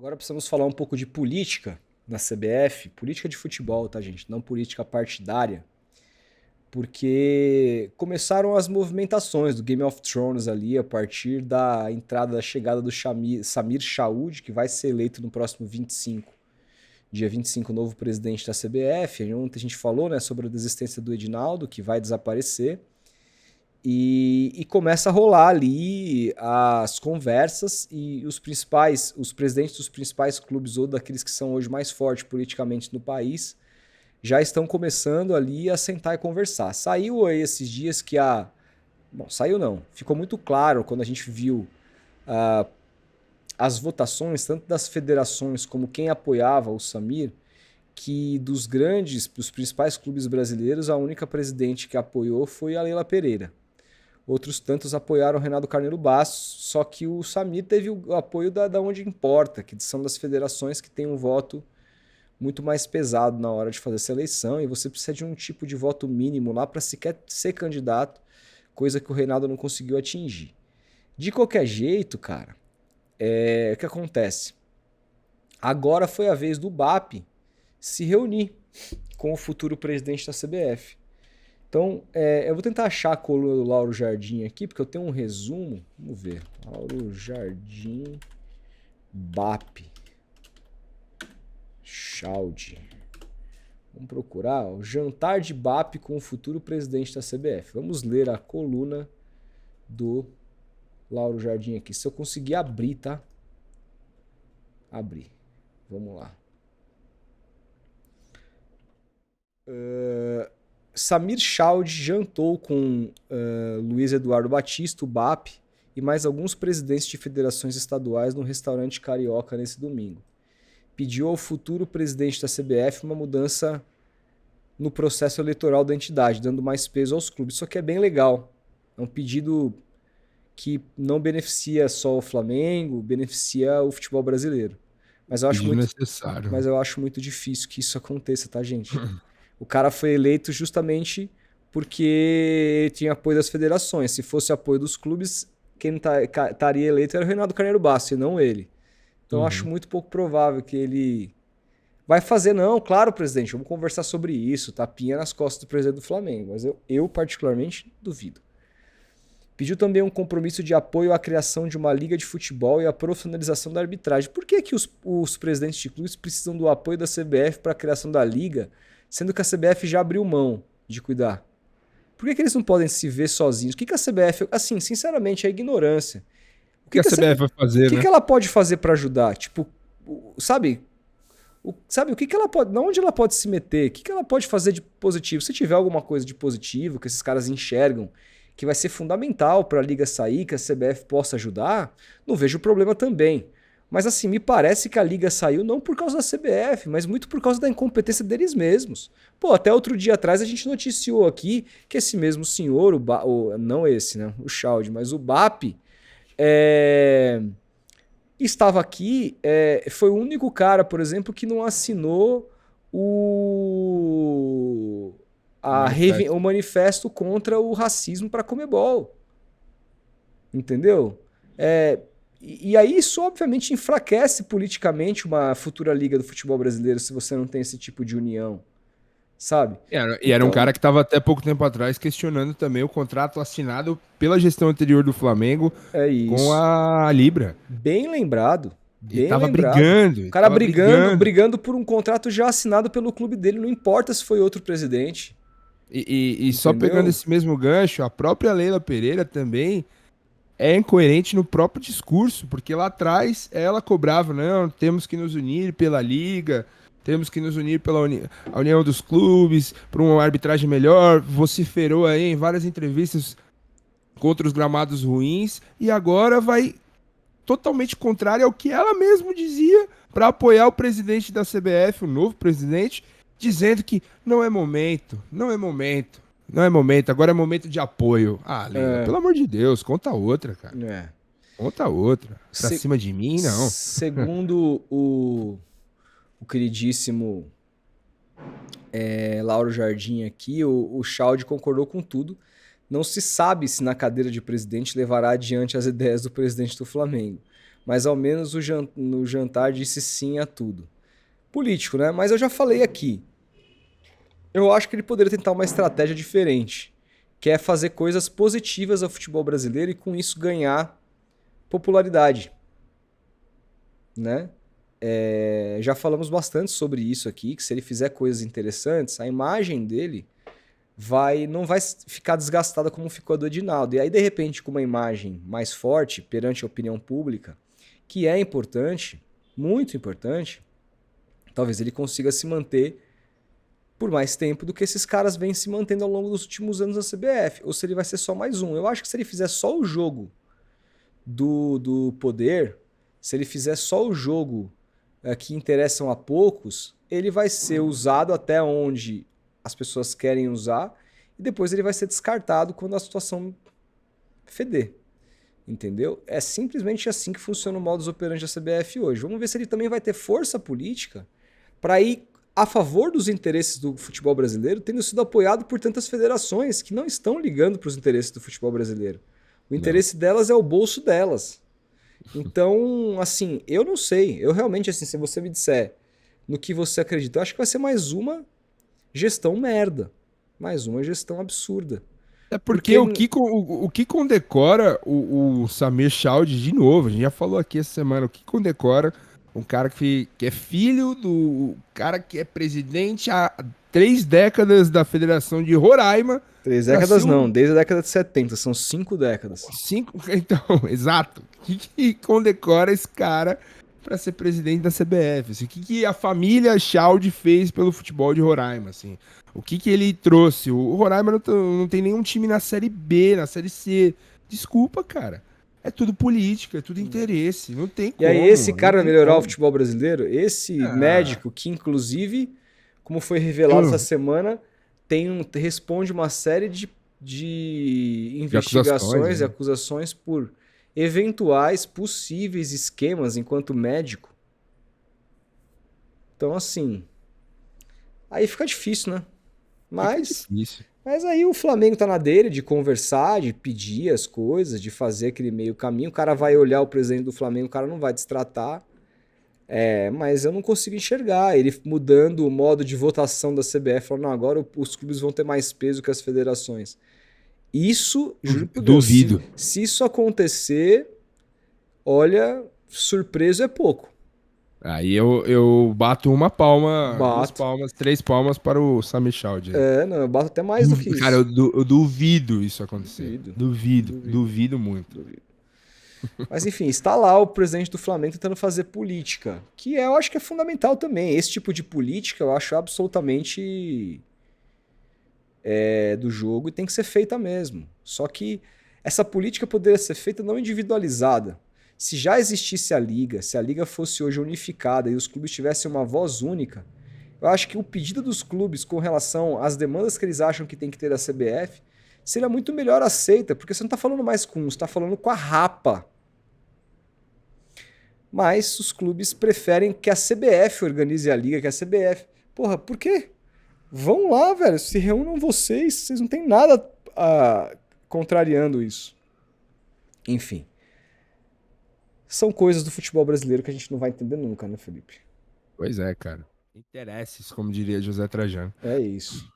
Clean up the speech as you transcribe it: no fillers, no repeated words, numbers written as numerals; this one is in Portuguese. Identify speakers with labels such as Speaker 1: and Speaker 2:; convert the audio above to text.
Speaker 1: Agora precisamos falar um pouco de política na CBF, política de futebol, tá, gente? Não política partidária, porque começaram as movimentações do Game of Thrones ali a partir da entrada, da chegada do Samir Chaoud, que vai ser eleito no próximo 25, dia 25, novo presidente da CBF. Ontem a gente falou, né, sobre a desistência do Edinaldo, que vai desaparecer. E começa a rolar ali as conversas e os presidentes dos principais clubes ou daqueles que são hoje mais fortes politicamente no país já estão começando ali a sentar e conversar. Saiu aí esses dias que Bom, saiu não. Ficou muito claro quando a gente viu as votações, tanto das federações como quem apoiava o Samir, que dos principais clubes brasileiros, a única presidente que apoiou foi a Leila Pereira. Outros tantos apoiaram o Renato Carneiro Bastos, só que o Samir teve o apoio da onde importa, que são das federações que têm um voto muito mais pesado na hora de fazer essa eleição, e você precisa de um tipo de voto mínimo lá para sequer ser candidato, coisa que o Reinaldo não conseguiu atingir. De qualquer jeito, cara, o que acontece? Agora foi a vez do BAP se reunir com o futuro presidente da CBF. Então, eu vou tentar achar a coluna do Lauro Jardim aqui, porque eu tenho um resumo. Vamos ver. Lauro Jardim BAP. Chaud. Vamos procurar o jantar de BAP com o futuro presidente da CBF. Vamos ler a coluna do Lauro Jardim aqui. Se eu conseguir abrir, tá? Abrir. Vamos lá. Samir Chaud jantou com Luiz Eduardo Batista, o BAP, e mais alguns presidentes de federações estaduais no restaurante carioca nesse domingo. Pediu ao futuro presidente da CBF uma mudança no processo eleitoral da entidade, dando mais peso aos clubes. Isso aqui é bem legal. É um pedido que não beneficia só o Flamengo, beneficia o futebol brasileiro. Mas eu acho muito difícil que isso aconteça, tá, gente? O cara foi eleito justamente porque tinha apoio das federações. Se fosse apoio dos clubes, quem estaria eleito era o Renato Carneiro Bastos, e não ele. Então eu acho muito pouco provável que ele vai fazer. Não, claro, presidente, vamos conversar sobre isso. Tapinha nas costas do presidente do Flamengo. Mas eu particularmente duvido. Pediu também um compromisso de apoio à criação de uma liga de futebol e à profissionalização da arbitragem. Por que os presidentes de clubes precisam do apoio da CBF para a criação da liga, sendo que a CBF já abriu mão de cuidar? Por que eles não podem se ver sozinhos? O que a CBF... Assim, sinceramente, é ignorância.
Speaker 2: O que a CBF vai fazer,
Speaker 1: né? O que ela pode fazer para ajudar? Tipo, sabe o que ela pode... Onde ela pode se meter? O que ela pode fazer de positivo? Se tiver alguma coisa de positivo que esses caras enxergam que vai ser fundamental para a liga sair, que a CBF possa ajudar, não vejo problema também. Mas assim, me parece que a liga saiu não por causa da CBF, mas muito por causa da incompetência deles mesmos. Pô, até outro dia atrás a gente noticiou aqui que esse mesmo senhor, não esse, né, o Chaud, mas o BAP, estava aqui, foi o único cara, por exemplo, que não assinou o manifesto contra o racismo para a Conmebol. Entendeu? E aí isso obviamente enfraquece politicamente uma futura liga do futebol brasileiro se você não tem esse tipo de união, sabe?
Speaker 2: Era um cara que estava até pouco tempo atrás questionando também o contrato assinado pela gestão anterior do Flamengo com a Libra.
Speaker 1: Bem lembrado.
Speaker 2: E tava brigando.
Speaker 1: O cara brigando por um contrato já assinado pelo clube dele, não importa se foi outro presidente.
Speaker 2: E só pegando esse mesmo gancho, a própria Leila Pereira também é incoerente no próprio discurso, porque lá atrás ela cobrava, não, temos que nos unir pela liga, temos que nos unir pela a união dos clubes, para uma arbitragem melhor, vociferou aí em várias entrevistas contra os gramados ruins, e agora vai totalmente contrário ao que ela mesma dizia para apoiar o presidente da CBF, o novo presidente, dizendo que não é momento, agora é momento de apoio. Ah, Leila, pelo amor de Deus, conta outra, cara. Conta outra. Pra cima de mim, não.
Speaker 1: Segundo o queridíssimo Lauro Jardim aqui, o Chaud concordou com tudo. Não se sabe se na cadeira de presidente levará adiante as ideias do presidente do Flamengo. mas ao menos no jantar disse sim a tudo. Político, né? Mas eu já falei aqui. Eu acho que ele poderia tentar uma estratégia diferente, que é fazer coisas positivas ao futebol brasileiro e com isso ganhar popularidade, né? Já falamos bastante sobre isso aqui, que se ele fizer coisas interessantes, a imagem dele não vai ficar desgastada como ficou a do Edinaldo. E aí, de repente, com uma imagem mais forte perante a opinião pública, que é importante, muito importante, talvez ele consiga se manter por mais tempo do que esses caras vêm se mantendo ao longo dos últimos anos na CBF. Ou se ele vai ser só mais um. Eu acho que se ele fizer só o jogo do poder, se ele fizer só o jogo que interessam a poucos, ele vai ser usado até onde as pessoas querem usar e depois ele vai ser descartado quando a situação feder. Entendeu? É simplesmente assim que funciona o modus operandi da CBF hoje. Vamos ver se ele também vai ter força política para ir a favor dos interesses do futebol brasileiro, tendo sido apoiado por tantas federações que não estão ligando para os interesses do futebol brasileiro. O interesse delas é o bolso delas. Então, assim, eu não sei. Eu realmente, assim, se você me disser no que você acredita, eu acho que vai ser mais uma gestão merda. Mais uma gestão absurda.
Speaker 2: É porque o que condecora o Samir Chowdhury, de novo, a gente já falou aqui essa semana, o que condecora um cara que é filho do cara que é presidente há 3 décadas da Federação de Roraima.
Speaker 1: 3 décadas não, desde a década de 70, são 5 décadas.
Speaker 2: 5, então, exato. O que condecora esse cara para ser presidente da CBF? Assim, o que a família Chowdhury fez pelo futebol de Roraima? Assim? O que ele trouxe? O Roraima não tem nenhum time na Série B, na Série C. Desculpa, cara. É tudo política, é tudo interesse. Não tem como.
Speaker 1: E aí esse cara vai melhorar o futebol brasileiro? Esse médico que, inclusive, como foi revelado essa semana, responde uma série de investigações e acusações por eventuais possíveis esquemas enquanto médico. Então, assim, aí fica difícil, né? Mas aí o Flamengo tá na dele de conversar, de pedir as coisas, de fazer aquele meio caminho. O cara vai olhar o presidente do Flamengo, o cara não vai destratar. Mas eu não consigo enxergar ele mudando o modo de votação da CBF, falando, não, agora os clubes vão ter mais peso que as federações. Isso, juro por Deus,
Speaker 2: duvido.
Speaker 1: Se isso acontecer, olha, surpreso é pouco.
Speaker 2: Aí eu bato uma palma, 2 palmas, 3 palmas para o Samir Chowdhury.
Speaker 1: Não, eu bato até mais do que isso.
Speaker 2: Cara, eu duvido isso acontecer. Duvido muito.
Speaker 1: Duvido. Mas enfim, está lá o presidente do Flamengo tentando fazer política, que eu acho que é fundamental também. Esse tipo de política eu acho absolutamente do jogo e tem que ser feita mesmo. Só que essa política poderia ser feita não individualizada. Se já existisse a Liga, se a Liga fosse hoje unificada e os clubes tivessem uma voz única, eu acho que o pedido dos clubes com relação às demandas que eles acham que tem que ter da CBF seria muito melhor aceita, porque você não está falando mais com um, você está falando com a rapa. Mas os clubes preferem que a CBF organize a Liga, que a CBF... Porra, por quê? Vão lá, velho, se reúnam vocês não têm nada contrariando isso. Enfim. São coisas do futebol brasileiro que a gente não vai entender nunca, né, Felipe?
Speaker 2: Pois é, cara. Interesses, como diria José Trajano.
Speaker 1: É isso.